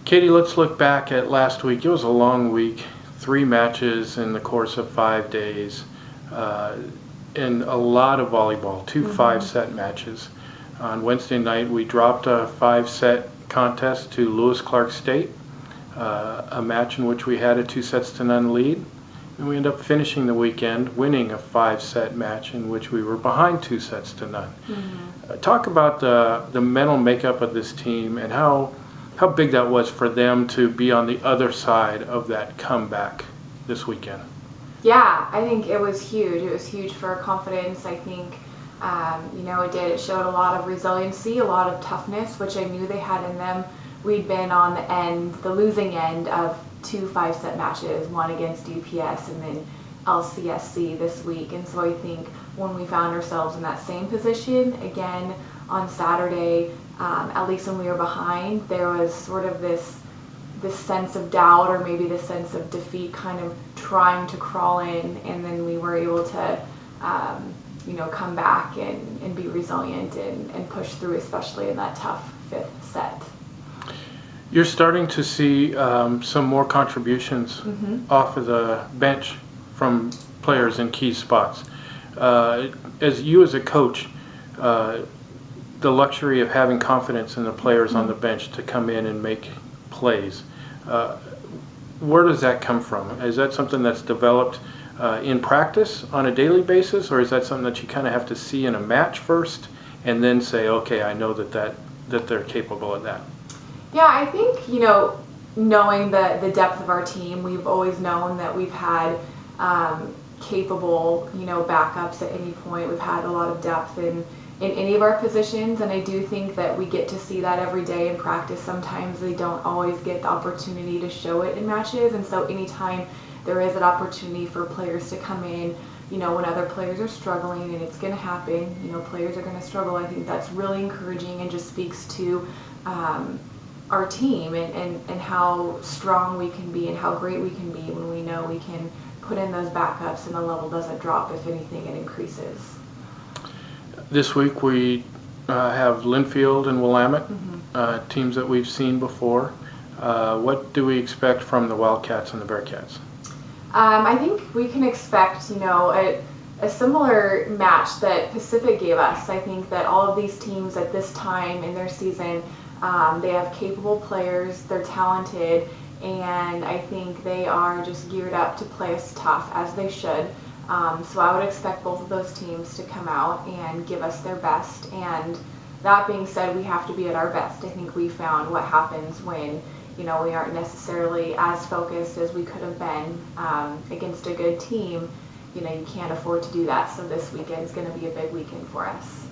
Katie, let's look back at last week. It was a long week, 3 matches in the course of 5 days, and a lot of volleyball, 2 5-set matches. On Wednesday night, we dropped a 5-set contest to Lewis Clark State, a match in which we had a 2-0 lead. And we ended up finishing the weekend winning a 5-set match in which we were behind 2-0. Talk about the mental makeup of this team and how big that was for them to be on the other side of that comeback this weekend. Yeah, I think it was huge. It was huge for our confidence. I think, it showed a lot of resiliency, a lot of toughness, which I knew they had in them. We'd been on the losing end of 2 5-set matches, one against UPS and then LCSC this week. And so I think when we found ourselves in that same position again on Saturday, at least when we were behind, there was sort of this sense of doubt or maybe this sense of defeat kind of trying to crawl in, and then we were able to come back and be resilient and push through, especially in that tough 5th set. You're starting to see some more contributions off of the bench from players in key spots. As a coach, the luxury of having confidence in the players on the bench to come in and make plays. Where does that come from? Is that something that's developed in practice on a daily basis, or is that something that you kind of have to see in a match first and then say, okay, I know that they're capable of that? Yeah, I think, knowing the depth of our team, we've always known that we've had capable, backups at any point. We've had a lot of depth in any of our positions, and I do think that we get to see that every day in practice. Sometimes they don't always get the opportunity to show it in matches, and so anytime there is an opportunity for players to come in, when other players are struggling, and it's going to happen, players are going to struggle, I think that's really encouraging and just speaks to our team and how strong we can be and how great we can be when we know we can put in those backups and the level doesn't drop. If anything, it increases. This week we have Linfield and Willamette, teams that we've seen before. What do we expect from the Wildcats and the Bearcats? I think we can expect, a similar match that Pacific gave us. I think that all of these teams at this time in their season, they have capable players, they're talented, and I think they are just geared up to play us tough, as they should. So I would expect both of those teams to come out and give us their best. And that being said, we have to be at our best. I think we found what happens when, we aren't necessarily as focused as we could have been against a good team. You can't afford to do that. So this weekend is going to be a big weekend for us.